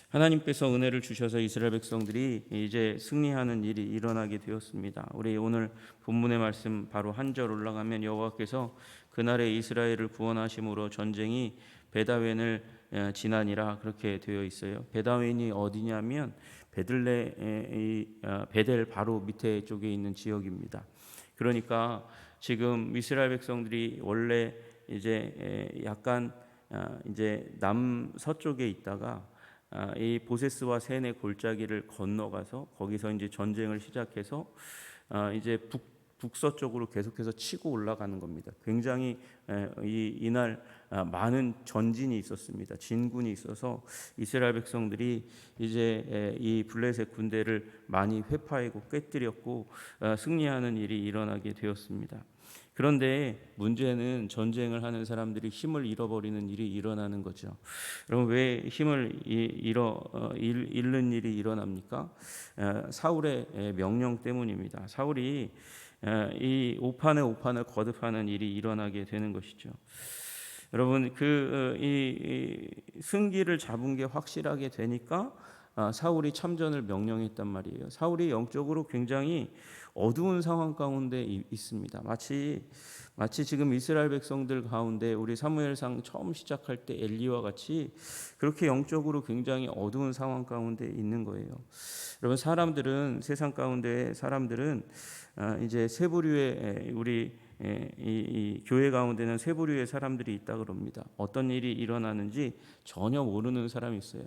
하나님께서 은혜를 주셔서 이스라엘 백성들이 이제 승리하는 일이 일어나게 되었습니다. 우리 오늘 본문의 말씀 바로 한 절 올라가면 여호와께서 그날에 이스라엘을 구원하심으로 전쟁이 베다웬을 지나니라 그렇게 되어 있어요. 베다웬이 어디냐면 베델 바로 밑에 쪽에 있는 지역입니다. 그러니까 지금 이스라엘 백성들이 원래 이제 약간 이제 남서쪽에 있다가 이 보세스와 센의 골짜기를 건너가서 거기서 이제 전쟁을 시작해서 이제 북서쪽으로 계속해서 치고 올라가는 겁니다. 굉장히 이날 많은 전진이 있었습니다. 진군이 있어서 이스라엘 백성들이 이제 이 블레셋 군대를 많이 회파하고 꿰뜨렸고 승리하는 일이 일어나게 되었습니다. 그런데 문제는 전쟁을 하는 사람들이 힘을 잃어버리는 일이 일어나는 거죠. 여러분, 왜 힘을 잃는 일이 일어납니까? 사울의 명령 때문입니다. 사울이 이 오판을 거듭하는 일이 일어나게 되는 것이죠. 여러분, 이 승기를 잡은 게 확실하게 되니까 사울이 참전을 명령했단 말이에요. 사울이 영적으로 굉장히 어두운 상황 가운데 있습니다. 마치 지금 이스라엘 백성들 가운데 우리 사무엘상 처음 시작할 때 엘리와 같이 그렇게 영적으로 굉장히 어두운 상황 가운데 있는 거예요. 여러분, 세상 가운데 사람들은 이제 세 부류의 우리 이 교회 가운데는 세 부류의 사람들이 있다 그럽니다. 어떤 일이 일어나는지 전혀 모르는 사람이 있어요.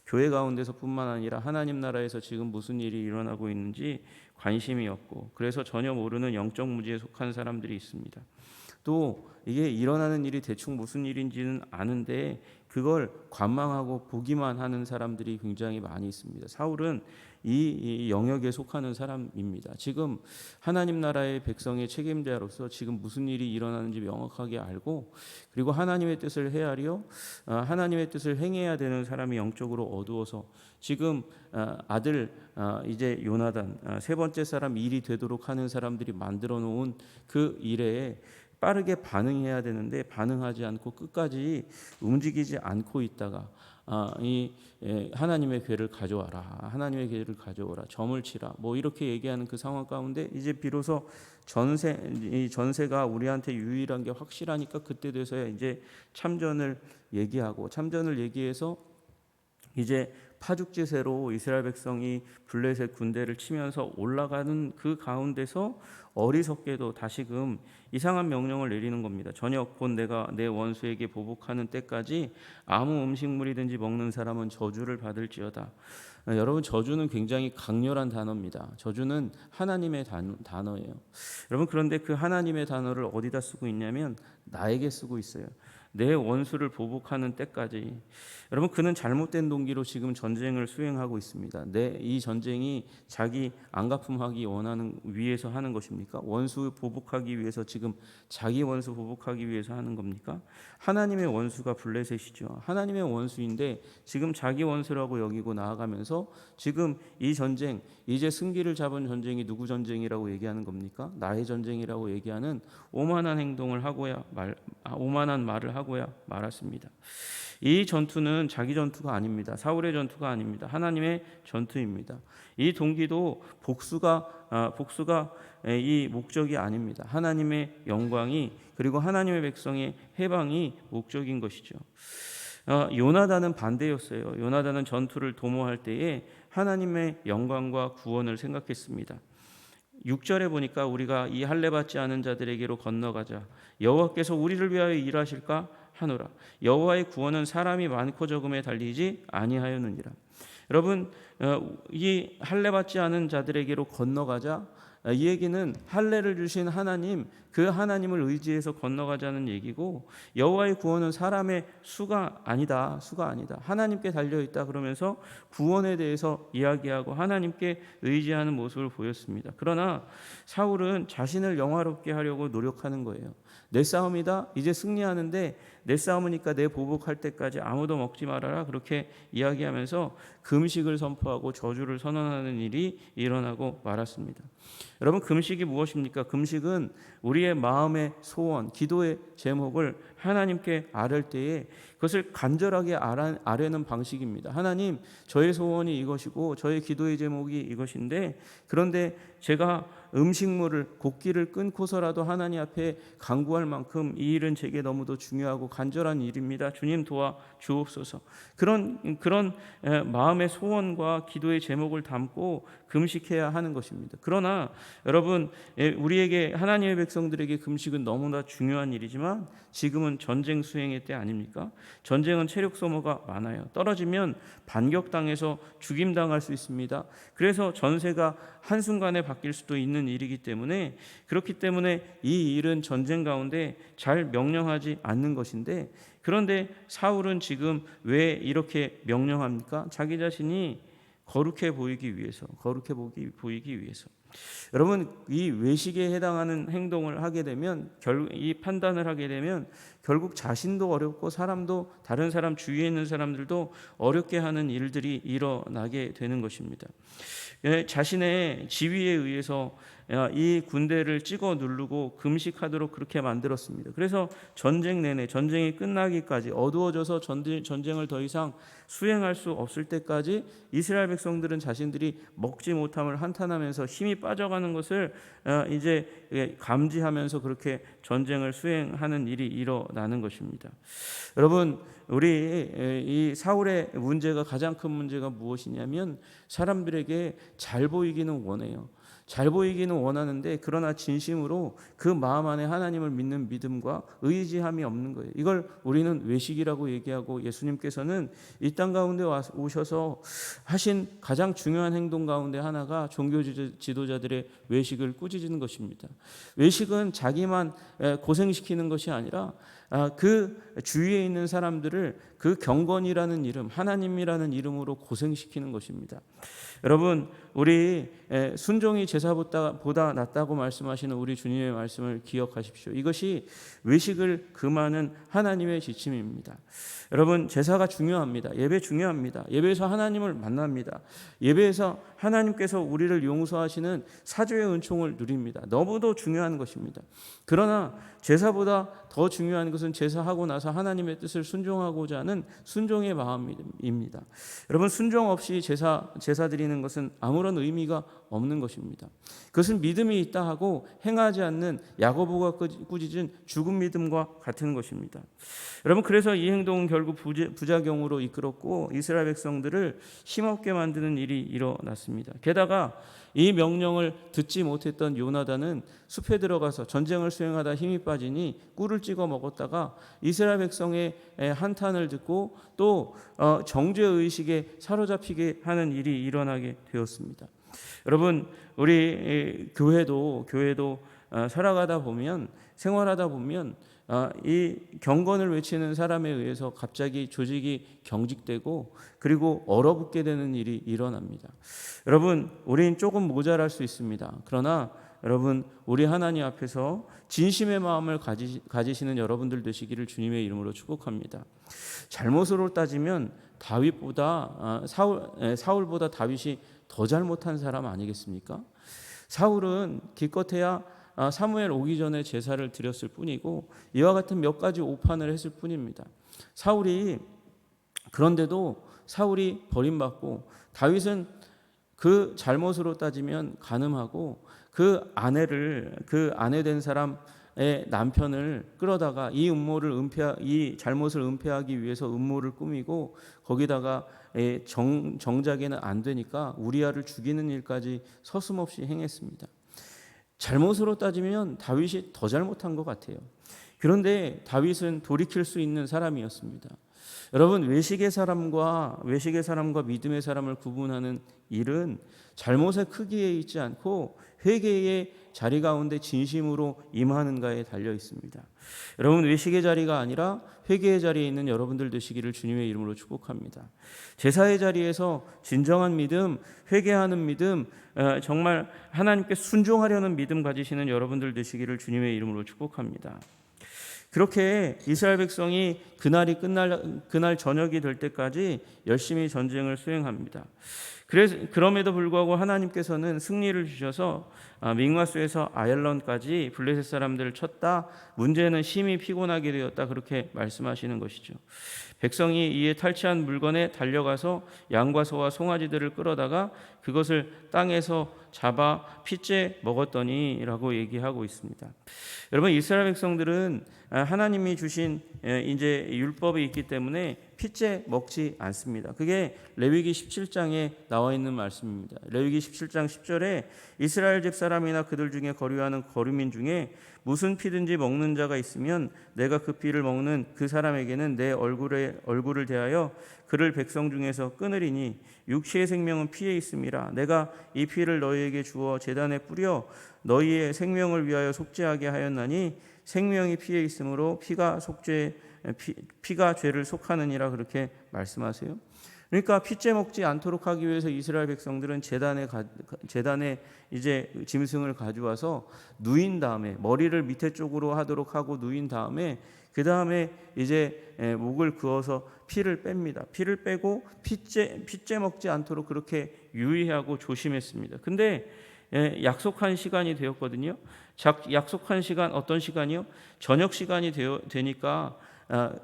교회 가운데서뿐만 아니라 하나님 나라에서 지금 무슨 일이 일어나고 있는지 관심이 없고, 그래서 전혀 모르는 영적 무지에 속한 사람들이 있습니다. 또 이게 일어나는 일이 대충 무슨 일인지는 아는데 그걸 관망하고 보기만 하는 사람들이 굉장히 많이 있습니다. 사울은 이 영역에 속하는 사람입니다. 지금 하나님 나라의 백성의 책임자로서 지금 무슨 일이 일어나는지 명확하게 알고, 그리고 하나님의 뜻을 헤아려 하나님의 뜻을 행해야 되는 사람이 영적으로 어두워서 지금 아들 이제 요나단 세 번째 사람 일이 되도록 하는 사람들이 만들어 놓은 그 일에 빠르게 반응해야 되는데 반응하지 않고 끝까지 움직이지 않고 있다가 하나님의 궤를 가져와라, 하나님의 궤를 가져오라, 점을 치라, 뭐 이렇게 얘기하는 그 상황 가운데 이제 비로소 이 전세가 우리한테 유일한 게 확실하니까 그때 돼서야 이제 참전을 얘기해서 이제 파죽지세로 이스라엘 백성이 블레셋 군대를 치면서 올라가는 그 가운데서 어리석게도 다시금 이상한 명령을 내리는 겁니다. 저녁 곧 내가 내 원수에게 보복하는 때까지 아무 음식물이든지 먹는 사람은 저주를 받을지어다. 여러분, 저주는 굉장히 강렬한 단어입니다. 저주는 하나님의 단어예요. 여러분, 그런데 그 하나님의 단어를 어디다 쓰고 있냐면 나에게 쓰고 있어요. 내 원수를 보복하는 때까지. 여러분, 그는 잘못된 동기로 지금 전쟁을 수행하고 있습니다. 이 전쟁이 자기 안갚음하기 위해서 하는 것입니까? 원수 보복하기 위해서, 지금 자기 원수 보복하기 위해서 하는 겁니까? 하나님의 원수가 블레셋이죠. 하나님의 원수인데 지금 자기 원수라고 여기고 나아가면서 지금 이 전쟁, 이제 승기를 잡은 전쟁이 누구 전쟁이라고 얘기하는 겁니까? 나의 전쟁이라고 얘기하는 오만한 행동을 오만한 말을 하고야 말았습니다. 이 전투는 자기 전투가 아닙니다. 사울의 전투가 아닙니다. 하나님의 전투입니다. 이 동기도 복수가 이 목적이 아닙니다. 하나님의 영광이, 그리고 하나님의 백성의 해방이 목적인 것이죠. 요나단은 반대였어요. 요나단은 전투를 도모할 때에 하나님의 영광과 구원을 생각했습니다. 6절에 보니까 우리가 이 할례 받지 않은 자들에게로 건너가자, 여호와께서 우리를 위하여 일하실까 하노라. 여호와의 구원은 사람이 많고 적음에 달리지 아니하였느니라. 여러분, 이 할례 받지 않은 자들에게로 건너가자, 이 얘기는 할례를 주신 하나님, 그 하나님을 의지해서 건너가자는 얘기고, 여호와의 구원은 사람의 수가 아니다. 하나님께 달려있다. 그러면서 구원에 대해서 이야기하고 하나님께 의지하는 모습을 보였습니다. 그러나 사울은 자신을 영화롭게 하려고 노력하는 거예요. 내 싸움이다, 이제 승리하는데 내 싸움이니까 내 보복할 때까지 아무도 먹지 말아라 그렇게 이야기하면서 금식을 선포하고 저주를 선언하는 일이 일어나고 말았습니다. 여러분, 금식이 무엇입니까? 금식은 우리의 마음의 소원, 기도의 제목을 하나님께 아뢰 때에 그것을 간절하게 아뢰는 방식입니다. 하나님, 저의 소원이 이것이고 저의 기도의 제목이 이것인데, 그런데 제가 음식물을 곡기를 끊고서라도 하나님 앞에 간구할 만큼 이 일은 제게 너무도 중요하고 간절한 일입니다. 주님 도와 주옵소서. 그런 마음의 소원과 기도의 제목을 담고 금식해야 하는 것입니다. 그러나 여러분, 우리에게 하나님의 백성들에게 금식은 너무나 중요한 일이지만 지금은 전쟁 수행의 때 아닙니까? 전쟁은 체력 소모가 많아요. 떨어지면 반격당해서 죽임당할 수 있습니다. 그래서 전세가 한순간에 바뀔 수도 있는 일이기 때문에, 그렇기 때문에 이 일은 전쟁 가운데 잘 명령하지 않는 것인데, 그런데 사울은 지금 왜 이렇게 명령합니까? 자기 자신이 거룩해 보이기 위해서. 여러분, 이 외식에 해당하는 행동을 하게 되면, 이 판단을 하게 되면 결국 자신도 어렵고 사람도, 다른 사람 주위에 있는 사람들도 어렵게 하는 일들이 일어나게 되는 것입니다. 자신의 지위에 의해서 이 군대를 찍어 누르고 금식하도록 그렇게 만들었습니다. 그래서 전쟁 내내, 전쟁이 끝나기까지, 어두워져서 전쟁을 더 이상 수행할 수 없을 때까지 이스라엘 백성들은 자신들이 먹지 못함을 한탄하면서 힘이 빠져가는 것을 이제 감지하면서 그렇게 전쟁을 수행하는 일이 일어나는 것입니다. 여러분, 우리 이 사울의 문제가, 가장 큰 문제가 무엇이냐면 사람들에게 잘 보이기는 원해요. 잘 보이기는 원하는데, 그러나 진심으로 그 마음 안에 하나님을 믿는 믿음과 의지함이 없는 거예요. 이걸 우리는 외식이라고 얘기하고, 예수님께서는 이 땅 가운데 오셔서 하신 가장 중요한 행동 가운데 하나가 종교 지도자들의 외식을 꾸짖는 것입니다. 외식은 자기만 고생시키는 것이 아니라 그 주위에 있는 사람들을 그 경건이라는 이름, 하나님이라는 이름으로 고생시키는 것입니다. 여러분, 우리 순종이 제사보다 낫다고 말씀하시는 우리 주님의 말씀을 기억하십시오. 이것이 외식을 금하는 하나님의 지침입니다. 여러분, 제사가 중요합니다. 예배 중요합니다. 예배에서 하나님을 만납니다. 예배에서 하나님께서 우리를 용서하시는 사죄의 은총을 누립니다. 너무도 중요한 것입니다. 그러나 제사보다 더 중요한 것은 제사하고 나서 하나님의 뜻을 순종하고자 하는 순종의 마음입니다. 여러분, 순종 없이 제사 드리는 것은 아무런 의미가 없는 것입니다. 그것은 믿음이 있다 하고 행하지 않는 야고보가 꾸짖은 죽은 믿음과 같은 것입니다. 여러분, 그래서 이 행동은 결국 부작용으로 이끌었고 이스라엘 백성들을 힘없게 만드는 일이 일어났습니다. 게다가 이 명령을 듣지 못했던 요나단은 숲에 들어가서 전쟁을 수행하다 힘이 빠지니 꿀을 찍어 먹었다가 이스라엘 백성의 한탄을 듣고 또 정죄의식에 사로잡히게 하는 일이 일어나게 되었습니다. 여러분, 우리 교회도 살아가다 보면, 생활하다 보면 이 경건을 외치는 사람에 의해서 갑자기 조직이 경직되고 그리고 얼어붙게 되는 일이 일어납니다. 여러분, 우리는 조금 모자랄 수 있습니다. 그러나 여러분, 우리 하나님 앞에서 진심의 마음을 가지시는 여러분들 되시기를 주님의 이름으로 축복합니다. 잘못으로 따지면 사울보다 다윗이 더 잘못한 사람 아니겠습니까? 사울은 기껏해야 사무엘 오기 전에 제사를 드렸을 뿐이고 이와 같은 몇 가지 오판을 했을 뿐입니다. 그런데도 사울이 버림받고, 다윗은 그 잘못으로 따지면 간음하고 그 아내 된 사람의 남편을 끌어다가 이 잘못을 은폐하기 위해서 음모를 꾸미고, 거기다가 정작에는 안 되니까 우리아를 죽이는 일까지 서슴없이 행했습니다. 잘못으로 따지면 다윗이 더 잘못한 것 같아요. 그런데 다윗은 돌이킬 수 있는 사람이었습니다. 여러분, 외식의 사람과 믿음의 사람을 구분하는 일은 잘못의 크기에 있지 않고 회개의 자리 가운데 진심으로 임하는가에 달려 있습니다. 여러분, 외식의 자리가 아니라 회개의 자리에 있는 여러분들 되시기를 주님의 이름으로 축복합니다. 제사의 자리에서 진정한 믿음, 회개하는 믿음, 정말 하나님께 순종하려는 믿음 가지시는 여러분들 되시기를 주님의 이름으로 축복합니다. 그렇게 이스라엘 백성이 그날 저녁이 될 때까지 열심히 전쟁을 수행합니다. 그럼에도 불구하고 하나님께서는 승리를 주셔서 믹마스에서 아얄론까지 블레셋 사람들을 쳤다. 문제는 심히 피곤하게 되었다. 그렇게 말씀하시는 것이죠. 백성이 이에 탈취한 물건에 달려가서 양과 소와 송아지들을 끌어다가 그것을 땅에서 잡아 핏째 먹었더니라고 얘기하고 있습니다. 여러분, 이스라엘 백성들은 하나님이 주신 이제 율법이 있기 때문에 핏째 먹지 않습니다. 그게 레위기 17장에 나와 있는 말씀입니다. 레위기 17장 10절에 이스라엘 집 사람이나 그들 중에 거류하는 거류민 중에 무슨 피든지 먹는 자가 있으면 내가 그 피를 먹는 그 사람에게는 내 얼굴을 대하여 그를 백성 중에서 끊으리니 육체의 생명은 피에 있음이라. 내가 이 피를 너희에게 주어 제단에 뿌려 너희의 생명을 위하여 속죄하게 하였나니 생명이 피에 있으므로 피가 죄를 속하느니라. 그렇게 말씀하세요. 그러니까 핏째 먹지 않도록 하기 위해서 이스라엘 백성들은 제단에 이제 짐승을 가져와서 누인 다음에 머리를 밑에 쪽으로 하도록 하고 누인 다음에 그 다음에 이제 목을 그어서 피를 뺍니다. 피를 빼고 핏째 먹지 않도록 그렇게 유의하고 조심했습니다. 근데 약속한 시간이 되었거든요. 약속한 시간, 어떤 시간이요? 저녁 시간이 되니까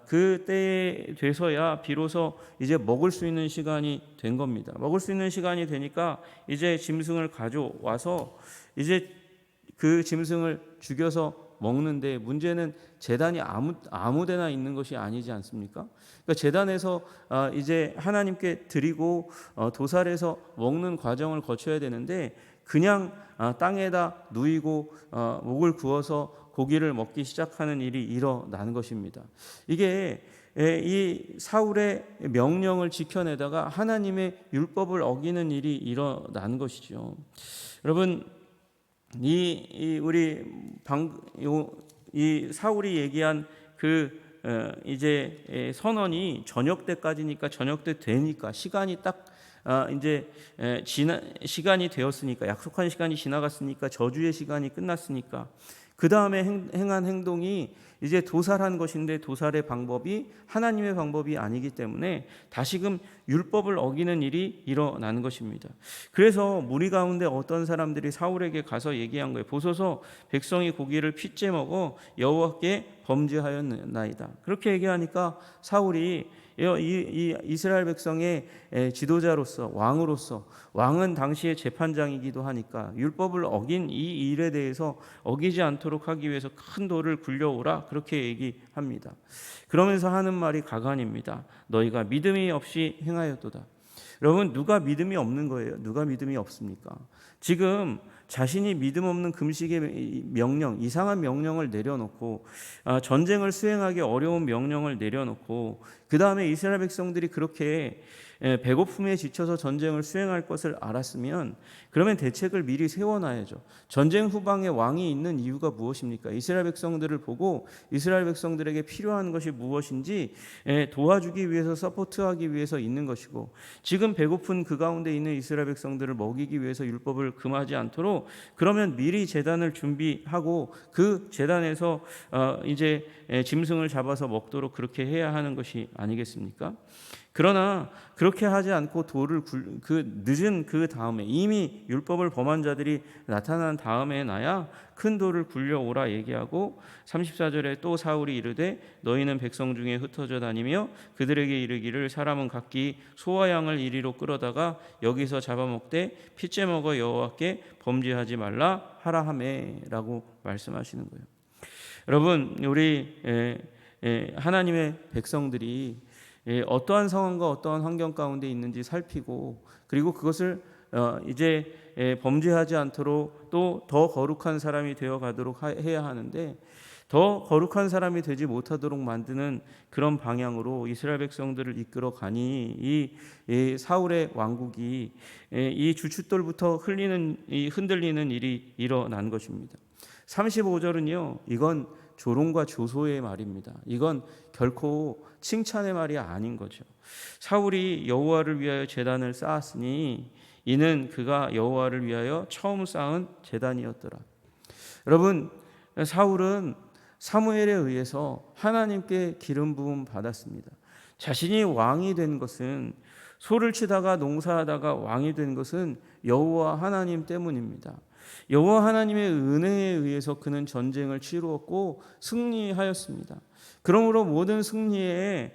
그때에 돼서야 비로소 이제 먹을 수 있는 시간이 된 겁니다. 먹을 수 있는 시간이 되니까 이제 짐승을 가져와서 이제 그 짐승을 죽여서 먹는데, 문제는 제단이 아무 데나 있는 것이 아니지 않습니까? 그러니까 제단에서 이제 하나님께 드리고 도살해서 먹는 과정을 거쳐야 되는데 그냥 땅에다 누이고 목을 구워서 고기를 먹기 시작하는 일이 일어나는 것입니다. 이게 이 사울의 명령을 지켜내다가 하나님의 율법을 어기는 일이 일어나는 것이죠. 여러분, 이 사울이 얘기한 그 이제 선언이 저녁 때까지니까, 저녁 때 되니까 시간이 딱 이제 시간이 되었으니까, 약속한 시간이 지나갔으니까, 저주의 시간이 끝났으니까 그 다음에 행한 행동이 이제 도살한 것인데, 도살의 방법이 하나님의 방법이 아니기 때문에 다시금 율법을 어기는 일이 일어나는 것입니다. 그래서 무리 가운데 어떤 사람들이 사울에게 가서 얘기한 거예요. 보소서, 백성이 고기를 핏째 먹어 여호와께 범죄하였나이다. 그렇게 얘기하니까 사울이 이 이스라엘 백성의 지도자로서, 왕은 당시의 재판장이기도 하니까 율법을 어긴 이 일에 대해서 어기지 않도록 하기 위해서 큰 돌을 굴려오라, 그렇게 얘기합니다. 그러면서 하는 말이 가관입니다. 너희가 믿음이 없이 행하였도다. 여러분, 누가 믿음이 없는 거예요? 누가 믿음이 없습니까? 지금 자신이 믿음 없는 금식의 명령, 이상한 명령을 내려놓고 전쟁을 수행하기 어려운 명령을 내려놓고 그 다음에 이스라엘 백성들이 그렇게 배고픔에 지쳐서 전쟁을 수행할 것을 알았으면 그러면 대책을 미리 세워놔야죠. 전쟁 후방에 왕이 있는 이유가 무엇입니까? 이스라엘 백성들을 보고 이스라엘 백성들에게 필요한 것이 무엇인지 도와주기 위해서, 서포트하기 위해서 있는 것이고, 지금 배고픈 그 가운데 있는 이스라엘 백성들을 먹이기 위해서 율법을 금하지 않도록 그러면 미리 제단을 준비하고 그 제단에서 이제 짐승을 잡아서 먹도록 그렇게 해야 하는 것이 아니겠습니까? 그러나 그렇게 하지 않고 늦은 그 다음에, 이미 율법을 범한 자들이 나타난 다음에 나야 큰 돌을 굴려오라 얘기하고, 34절에 또 사울이 이르되 너희는 백성 중에 흩어져 다니며 그들에게 이르기를 사람은 각기 소와 양을 이리로 끌어다가 여기서 잡아먹되 핏째 먹어 여호와께 범죄하지 말라 하라 하매라고 말씀하시는 거예요. 여러분, 우리 하나님의 백성들이 어떠한 상황과 어떠한 환경 가운데 있는지 살피고, 그리고 그것을 이제 범죄하지 않도록 또 더 거룩한 사람이 되어 가도록 해야 하는데, 더 거룩한 사람이 되지 못하도록 만드는 그런 방향으로 이스라엘 백성들을 이끌어 가니 이 사울의 왕국이 이 주춧돌부터 흔들리는 일이 일어난 것입니다. 35절은요, 이건 조롱과 조소의 말입니다. 이건 결코 칭찬의 말이 아닌 거죠. 사울이 여호와를 위하여 제단을 쌓았으니 이는 그가 여호와를 위하여 처음 쌓은 제단이었더라. 여러분, 사울은 사무엘에 의해서 하나님께 기름 부음 받았습니다. 자신이 왕이 된 것은, 소를 치다가 농사하다가 왕이 된 것은 여호와 하나님 때문입니다. 여호와 하나님의 은혜에 의해서 그는 전쟁을 치루었고 승리하였습니다. 그러므로 모든 승리에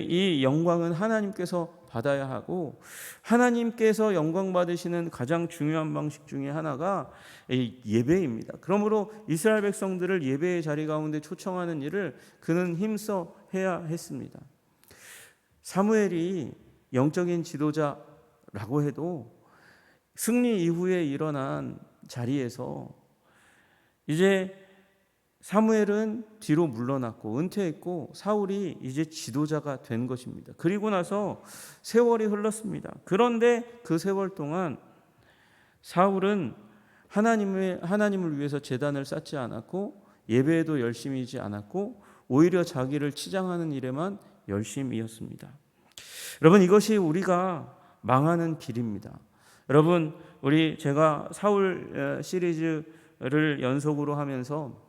이 영광은 하나님께서 받아야 하고, 하나님께서 영광 받으시는 가장 중요한 방식 중에 하나가 예배입니다. 그러므로 이스라엘 백성들을 예배의 자리 가운데 초청하는 일을 그는 힘써 해야 했습니다. 사무엘이 영적인 지도자라고 해도 승리 이후에 일어난 자리에서 이제 사무엘은 뒤로 물러났고 은퇴했고 사울이 이제 지도자가 된 것입니다. 그리고 나서 세월이 흘렀습니다. 그런데 그 세월 동안 사울은 하나님을 위해서 제단을 쌓지 않았고 예배에도 열심히지 않았고 오히려 자기를 치장하는 일에만 열심이었습니다. 여러분, 이것이 우리가 망하는 길입니다. 여러분, 제가 사울 시리즈를 연속으로 하면서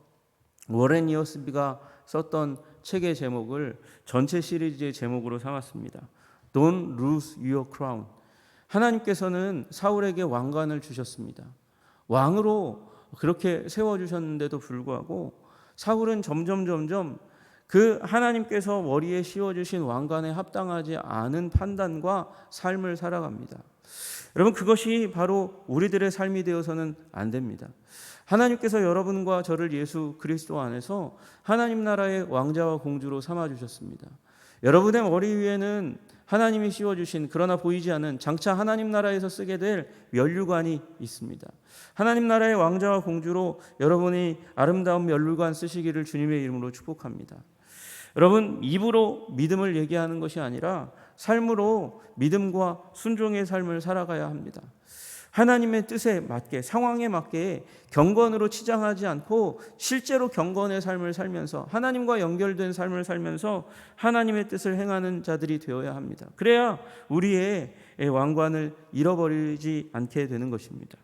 워렌 이어스비가 썼던 책의 제목을 전체 시리즈의 제목으로 삼았습니다. Don't lose your crown. 하나님께서는 사울에게 왕관을 주셨습니다. 왕으로 그렇게 세워주셨는데도 불구하고 사울은 점점 그 하나님께서 머리에 씌워주신 왕관에 합당하지 않은 판단과 삶을 살아갑니다. 여러분, 그것이 바로 우리들의 삶이 되어서는 안 됩니다. 하나님께서 여러분과 저를 예수 그리스도 안에서 하나님 나라의 왕자와 공주로 삼아주셨습니다. 여러분의 머리 위에는 하나님이 씌워주신, 그러나 보이지 않는, 장차 하나님 나라에서 쓰게 될 면류관이 있습니다. 하나님 나라의 왕자와 공주로 여러분이 아름다운 면류관 쓰시기를 주님의 이름으로 축복합니다. 여러분, 입으로 믿음을 얘기하는 것이 아니라 삶으로 믿음과 순종의 삶을 살아가야 합니다. 하나님의 뜻에 맞게, 상황에 맞게 경건으로 치장하지 않고 실제로 경건의 삶을 살면서 하나님과 연결된 삶을 살면서 하나님의 뜻을 행하는 자들이 되어야 합니다. 그래야 우리의 왕관을 잃어버리지 않게 되는 것입니다.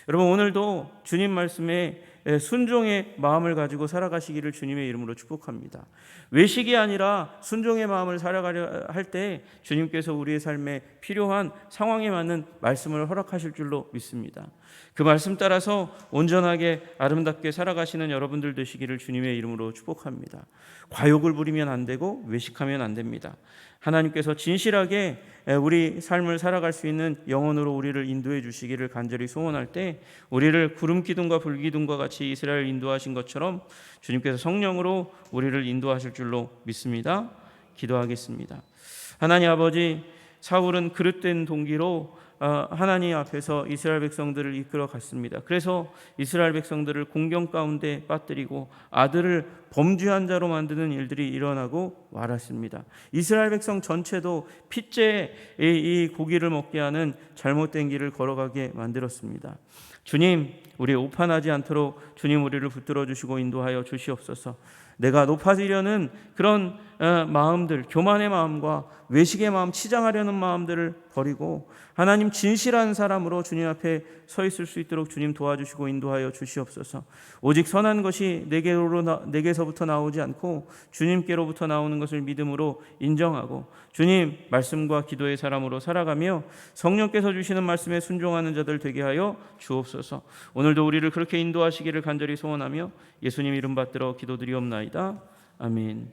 여러분, 오늘도 주님 말씀에 순종의 마음을 가지고 살아가시기를 주님의 이름으로 축복합니다. 외식이 아니라 순종의 마음을 살아가려 할 때 주님께서 우리의 삶에 필요한 상황에 맞는 말씀을 허락하실 줄로 믿습니다. 그 말씀 따라서 온전하게 아름답게 살아가시는 여러분들 되시기를 주님의 이름으로 축복합니다. 과욕을 부리면 안 되고 외식하면 안 됩니다. 하나님께서 진실하게 우리 삶을 살아갈 수 있는 영혼으로 우리를 인도해 주시기를 간절히 소원할 때, 우리를 구름 기둥과 불 기둥과 같이 이스라엘 인도하신 것처럼 주님께서 성령으로 우리를 인도하실 줄로 믿습니다. 기도하겠습니다. 하나님 아버지, 사울은 그릇된 동기로 하나님 앞에서 이스라엘 백성들을 이끌어 갔습니다. 그래서 이스라엘 백성들을 공경 가운데 빠뜨리고 아들을 범죄한 자로 만드는 일들이 일어나고 말았습니다. 이스라엘 백성 전체도 핏째 이 고기를 먹게 하는 잘못된 길을 걸어가게 만들었습니다. 주님, 우리 오판하지 않도록 주님 우리를 붙들어 주시고 인도하여 주시옵소서. 내가 높아지려는 그런 마음들, 교만의 마음과 외식의 마음, 치장하려는 마음들을 버리고 하나님 진실한 사람으로 주님 앞에 서 있을 수 있도록 주님 도와주시고 인도하여 주시옵소서. 오직 선한 것이 내게서부터 나오지 않고 주님께로부터 나오는 것을 믿음으로 인정하고 주님 말씀과 기도의 사람으로 살아가며 성령께서 주시는 말씀에 순종하는 자들 되게 하여 주옵소서. 오늘도 우리를 그렇게 인도하시기를 간절히 소원하며 예수님 이름 받들어 기도드리옵나이다. 아멘.